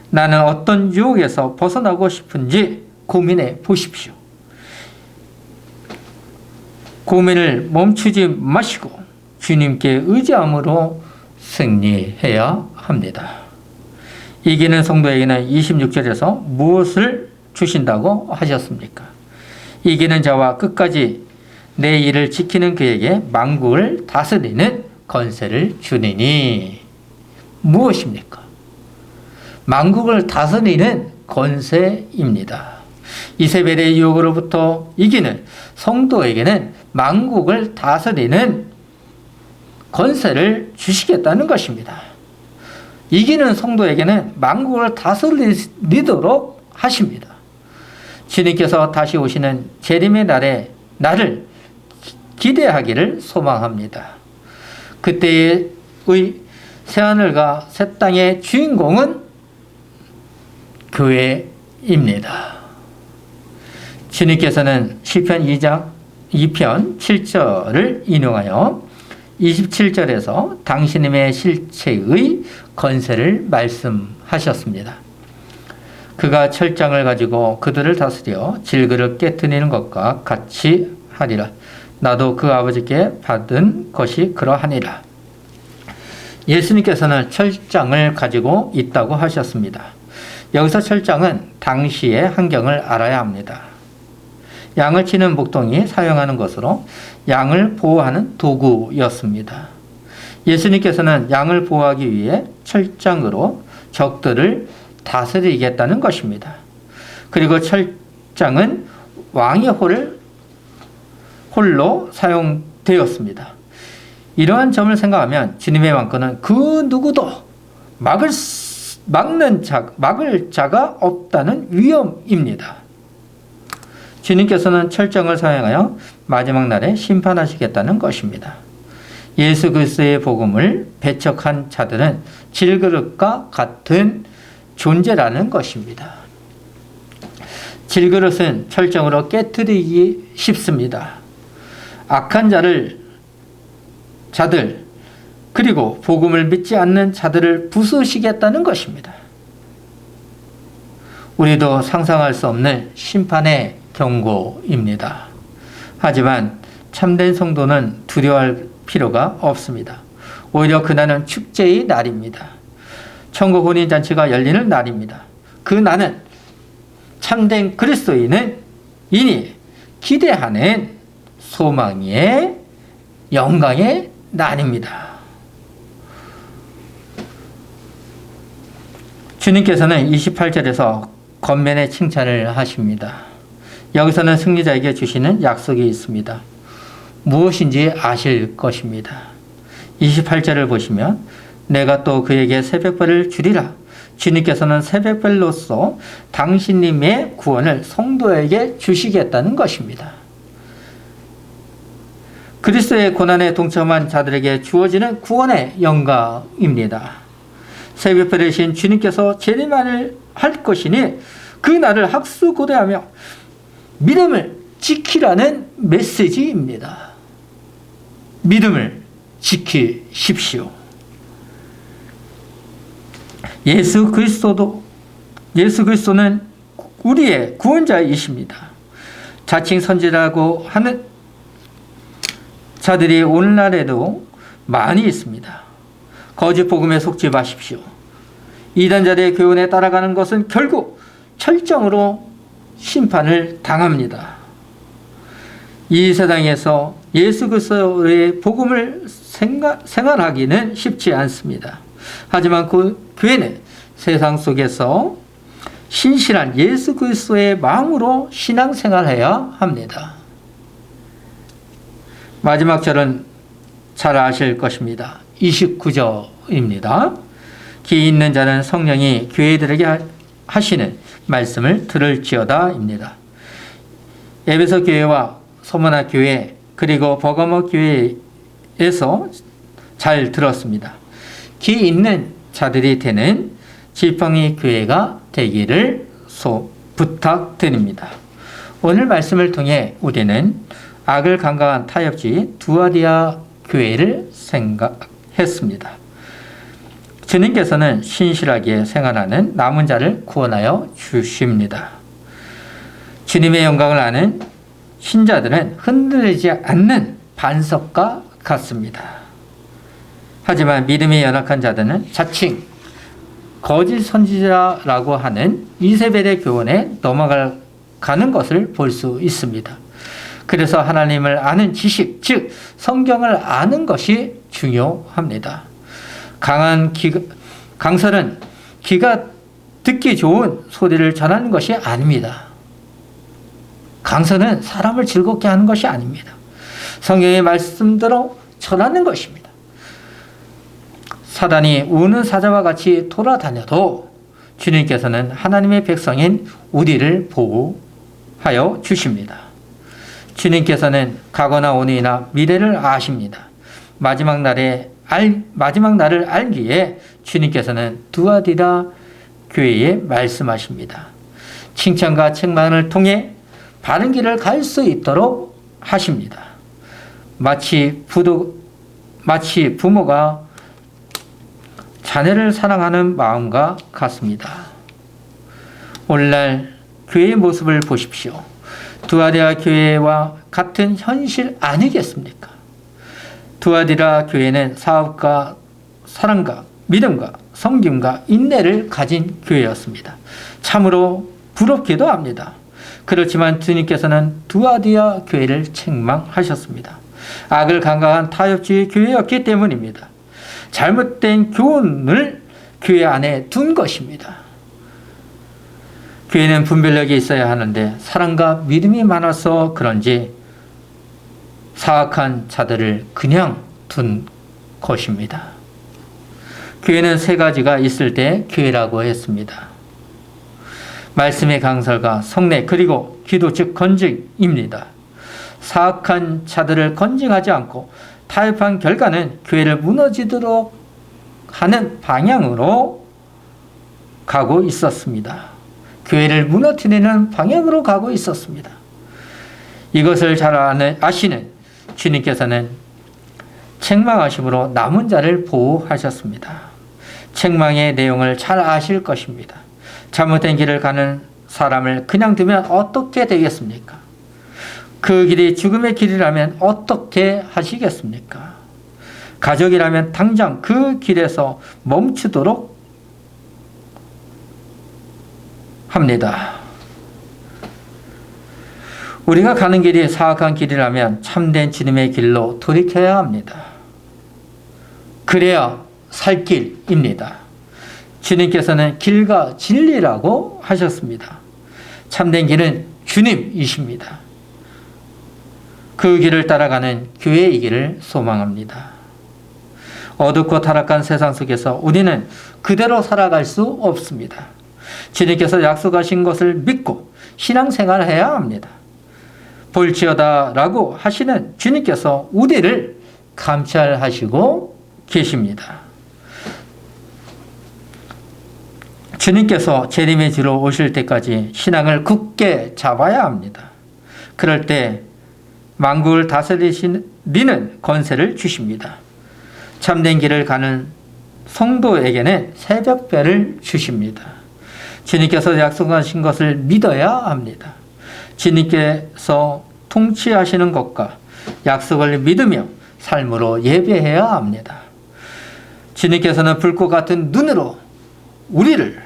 나는 어떤 유혹에서 벗어나고 싶은지 고민해 보십시오. 고민을 멈추지 마시고 주님께 의지함으로 승리해야 합니다. 이기는 성도에게는 26절에서 무엇을 주신다고 하셨습니까? 이기는 자와 끝까지 내 일을 지키는 그에게 만국을 다스리는 권세를 주니니. 무엇입니까? 만국을 다스리는 권세입니다. 이세벨의 유혹으로부터 이기는 성도에게는 만국을 다스리는 권세를 주시겠다는 것입니다. 이기는 성도에게는 만국을 다스리도록 하십니다. 주님께서 다시 오시는 재림의 날을 기대하기를 소망합니다. 그때의 새하늘과 새 땅의 주인공은 교회입니다. 주님께서는 시편 2편 7절을 인용하여 27절에서 당신의 실체의 권세를 말씀하셨습니다. 그가 철장을 가지고 그들을 다스려 질그를 깨트리는 것과 같이 하리라. 나도 그 아버지께 받은 것이 그러하니라. 예수님께서는 철장을 가지고 있다고 하셨습니다. 여기서 철장은 당시의 환경을 알아야 합니다. 양을 치는 목동이 사용하는 것으로 양을 보호하는 도구였습니다. 예수님께서는 양을 보호하기 위해 철장으로 적들을 다스리겠다는 것입니다. 그리고 철장은 왕의 홀로 사용되었습니다. 이러한 점을 생각하면 주님의 왕권은 그 누구도 막을 자가 없다는 위엄입니다. 주님께서는 철장을 사용하여 마지막 날에 심판하시겠다는 것입니다. 예수 그리스도의 복음을 배척한 자들은 질그릇과 같은 존재라는 것입니다. 질그릇은 철장으로 깨트리기 쉽습니다. 악한 자들 그리고 복음을 믿지 않는 자들을 부수시겠다는 것입니다. 우리도 상상할 수 없는 심판의 경고입니다. 하지만 참된 성도는 두려워할 필요가 없습니다. 오히려 그날은 축제의 날입니다. 천국 혼인잔치가 열리는 날입니다. 그 날은 참된 그리스도인이 기대하는 소망의 영광의 날입니다. 주님께서는 28절에서 권면의 칭찬을 하십니다. 여기서는 승리자에게 주시는 약속이 있습니다. 무엇인지 아실 것입니다. 28절을 보시면 내가 또 그에게 새벽별을 주리라. 주님께서는 새벽별로서 당신님의 구원을 성도에게 주시겠다는 것입니다. 그리스도의 고난에 동참한 자들에게 주어지는 구원의 영광입니다. 새벽별이신 주님께서 재림을 할 것이니 그 날을 학수고대하며 믿음을 지키라는 메시지입니다. 믿음을 지키십시오. 예수 그리스도는 우리의 구원자이십니다. 자칭 선지라고 하는 자들이 오늘날에도 많이 있습니다. 거짓 복음에 속지 마십시오. 이단자들의 교훈에 따라가는 것은 결국 철저으로 심판을 당합니다. 이 세상에서 예수 그리스도의 복음을 생활하기는 쉽지 않습니다. 하지만 그 교회는 세상 속에서 신실한 예수 그리스도의 마음으로 신앙생활해야 합니다. 마지막 절은 잘 아실 것입니다. 29절입니다. 귀 있는 자는 성령이 교회들에게 하시는 말씀을 들을지어다입니다. 에베소 교회와 소문화 교회 그리고 버가모 교회에서 잘 들었습니다. 귀 있는 자들이 되는 지팡이 교회가 되기를 부탁드립니다. 오늘 말씀을 통해 우리는 악을 강간한 타협지 두아디아 교회를 생각했습니다. 주님께서는 신실하게 생활하는 남은 자를 구원하여 주십니다. 주님의 영광을 아는 신자들은 흔들리지 않는 반석과 같습니다. 하지만 믿음이 연약한 자들은 자칭 거짓 선지자라고 하는 이세벨의 교훈에 넘어가는 것을 볼 수 있습니다. 그래서 하나님을 아는 지식, 즉 성경을 아는 것이 중요합니다. 강설은 귀가 듣기 좋은 소리를 전하는 것이 아닙니다. 강설은 사람을 즐겁게 하는 것이 아닙니다. 성경의 말씀대로 전하는 것입니다. 사단이 우는 사자와 같이 돌아다녀도 주님께서는 하나님의 백성인 우리를 보호하여 주십니다. 주님께서는 과거나 오늘이나 미래를 아십니다. 마지막 날을 알기에 주님께서는 두아디라 교회에 말씀하십니다. 칭찬과 책망을 통해 바른 길을 갈 수 있도록 하십니다. 마치 부모가 자녀를 사랑하는 마음과 같습니다. 오늘날 교회의 모습을 보십시오. 두아디라 교회와 같은 현실 아니겠습니까? 두아디라 교회는 사업과 사랑과 믿음과 섬김과 인내를 가진 교회였습니다. 참으로 부럽기도 합니다. 그렇지만 주님께서는 두아디라 교회를 책망하셨습니다. 악을 강간한 타협주의 교회였기 때문입니다. 잘못된 교훈을 교회 안에 둔 것입니다. 교회는 분별력이 있어야 하는데 사랑과 믿음이 많아서 그런지 사악한 자들을 그냥 둔 것입니다. 교회는 세 가지가 있을 때 교회라고 했습니다. 말씀의 강설과 성례 그리고 기도 즉 건증입니다. 사악한 자들을 건증하지 않고 타협한 결과는 교회를 무너지도록 하는 방향으로 가고 있었습니다. 교회를 무너뜨리는 방향으로 가고 있었습니다. 이것을 잘 아시는 주님께서는 책망하심으로 남은 자를 보호하셨습니다. 책망의 내용을 잘 아실 것입니다. 잘못된 길을 가는 사람을 그냥 두면 어떻게 되겠습니까? 그 길이 죽음의 길이라면 어떻게 하시겠습니까? 가족이라면 당장 그 길에서 멈추도록 합니다. 우리가 가는 길이 사악한 길이라면 참된 주님의 길로 돌이켜야 합니다. 그래야 살 길입니다. 주님께서는 길과 진리라고 하셨습니다. 참된 길은 주님이십니다. 그 길을 따라가는 교회이기를 소망합니다. 어둡고 타락한 세상 속에서 우리는 그대로 살아갈 수 없습니다. 주님께서 약속하신 것을 믿고 신앙생활을 해야 합니다. 볼지어다 라고 하시는 주님께서 우리를 감찰하시고 계십니다. 주님께서 재림의 주로 오실 때까지 신앙을 굳게 잡아야 합니다. 그럴 때 만국을 다스리는 권세를 주십니다. 참된 길을 가는 성도에게는 새벽별을 주십니다. 주님께서 약속하신 것을 믿어야 합니다. 주님께서 통치하시는 것과 약속을 믿으며 삶으로 예배해야 합니다. 주님께서는 불꽃 같은 눈으로 우리를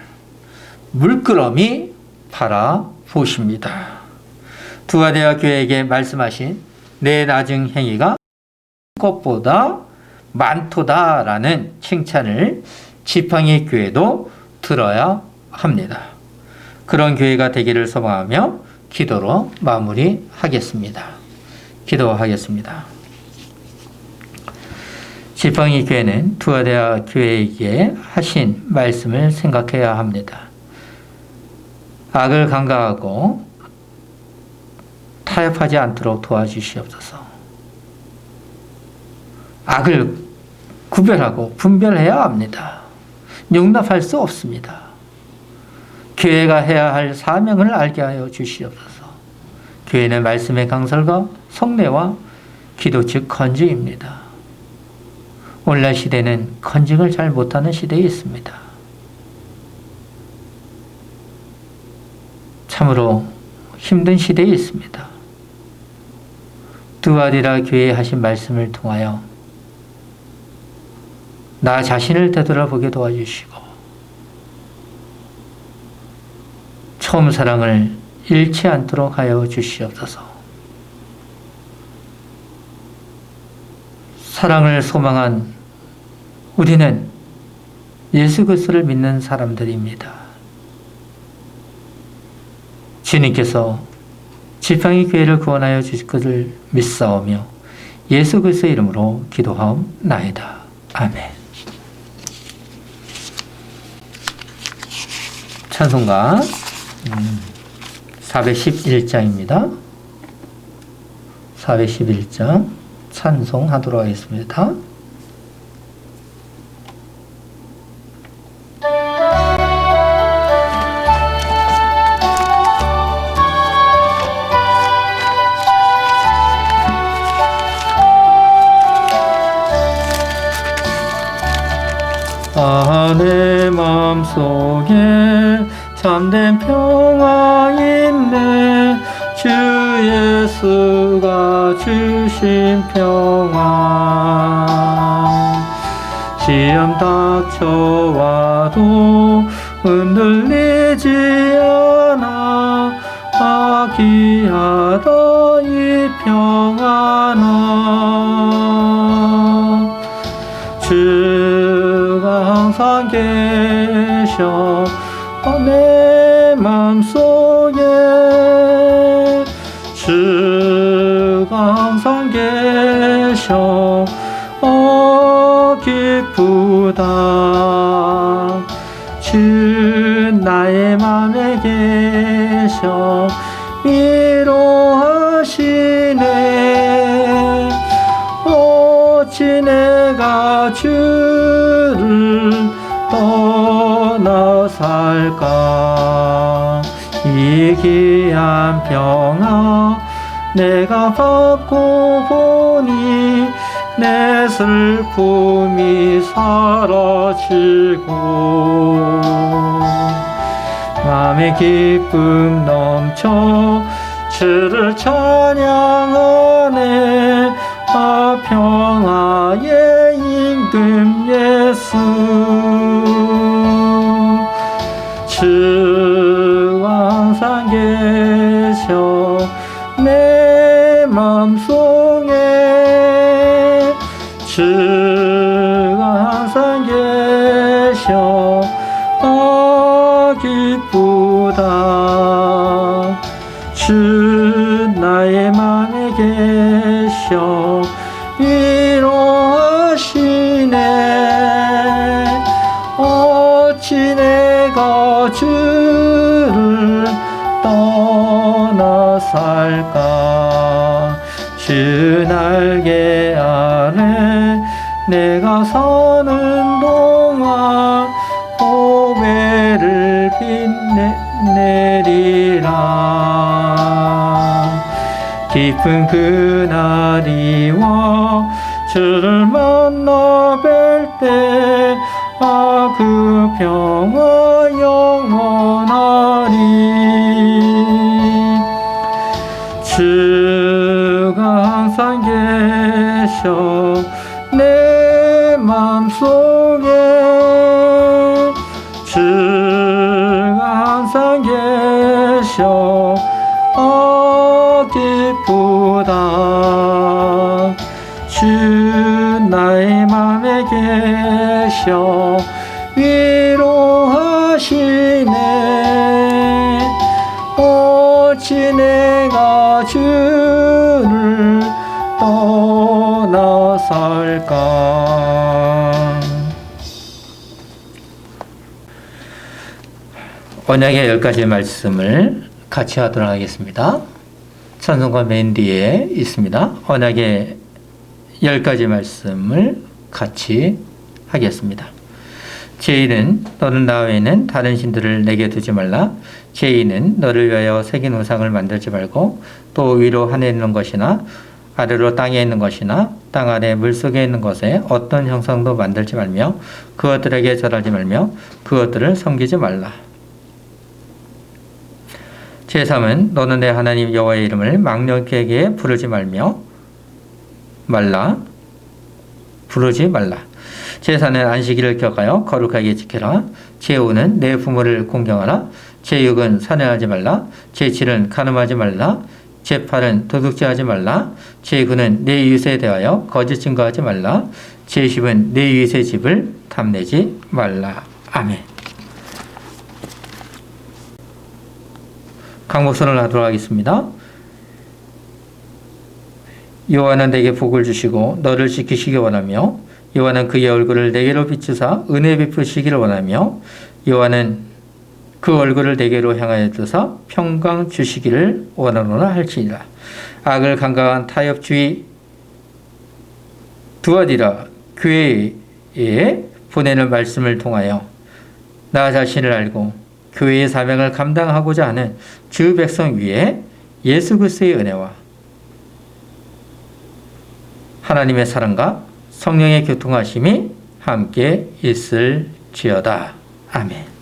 물끄러미 바라보십니다. 두아데아 교회에게 말씀하신 내 나중 행위가 것보다 많도다라는 칭찬을 지팡이 교회도 들어야 합니다. 그런 교회가 되기를 소망하며 기도로 마무리하겠습니다. 기도하겠습니다. 지팡이 교회는 두아데아 교회에게 하신 말씀을 생각해야 합니다. 악을 간과하고 타협하지 않도록 도와주시옵소서. 악을 구별하고 분별해야 합니다. 용납할 수 없습니다. 교회가 해야 할 사명을 알게 하여 주시옵소서. 교회는 말씀의 강설과 성례와 기도 즉 건증입니다. 오늘날 시대는 건증을 잘 못하는 시대에 있습니다. 참으로 힘든 시대에 있습니다. 두아디라 교회에 하신 말씀을 통하여 나 자신을 되돌아보게 도와주시고 처음 사랑을 잃지 않도록 하여 주시옵소서. 사랑을 소망한 우리는 예수 그리스도를 믿는 사람들입니다. 주님께서 지팡이 교회를 구원하여 주실 것을 믿사오며 예수 그리스도의 이름으로 기도하옵나이다. 아멘. 찬송가 411장입니다. 411장 찬송하도록 하겠습니다. 내 마음속에 참된 평화 있네. 주 예수가 주신 평화. 시험 닥쳐와도 흔들리지 않아. 귀하다 이 평안아. 주가 항상 계셔 내 맘속에. 주가 항상 계셔 기쁘다. 주 나의 맘에 계셔 위로하시네. 어찌 내가 주를 떠나 살까. 이 귀한 평화 내가 받고 보니 내 슬픔이 사라지고 마음의 기쁨 넘쳐 주를 찬양하네. 평화의 임금 예수. 주가 항상 계셔 내 맘속에. 주가 항상 계셔 기쁘다. 주 나의 맘에 계셔 위로하시네. 어찌 내가 주를 떠나 살까. 주 날개 아래 내가 서는 동안 보배를 빛내리라. 깊은 그날이 와 주를 만나 뵐 때 그 평화 영원하리. 주가 항상 계셔 내 맘속에. 주가 항상 계셔 기쁘다. 주 나의 맘에 계셔 위로하시네. 어찌 내가 주를 떠나 살까. 언약의 10가지 말씀을 같이 하도록 하겠습니다. 찬송가 맨 뒤에 있습니다. 언약의 10가지 말씀을 같이 하겠습니다. 제1은 너는 나 외에는 다른 신들을 내게 두지 말라. 제2는 너를 위하여 새긴 우상을 만들지 말고 또 위로 하늘에 있는 것이나 아래로 땅에 있는 것이나 땅 아래 물속에 있는 것에 어떤 형상도 만들지 말며 그것들에게 절하지 말며 그것들을 섬기지 말라. 제3은 너는 내 하나님 여호와의 이름을 망령되게 부르지 말라. 제4는 안식일을 격하여 거룩하게 지켜라. 제5는 내 부모를 공경하라. 제6은 살인하지 말라. 제7은 간음하지 말라. 제8은 도둑질하지 말라. 제9는 내 이웃에 대하여 거짓 증거하지 말라. 제10은 내 이웃의 집을 탐내지 말라. 아멘. 강목선을 하도록 하겠습니다. 여호와는 내게 복을 주시고 너를 지키시기 원하며 여호와는 그의 얼굴을 내게로 비추사 은혜 베푸시기를 원하며 여호와는 그 얼굴을 내게로 향하여 드사 평강 주시기를 원하노라 할지니라. 악을 강강한 타협주의 두아디라 교회에 보내는 말씀을 통하여 나 자신을 알고 교회의 사명을 감당하고자 하는 주 백성 위에 예수 그리스도의 은혜와 하나님의 사랑과 성령의 교통하심이 함께 있을지어다. 아멘.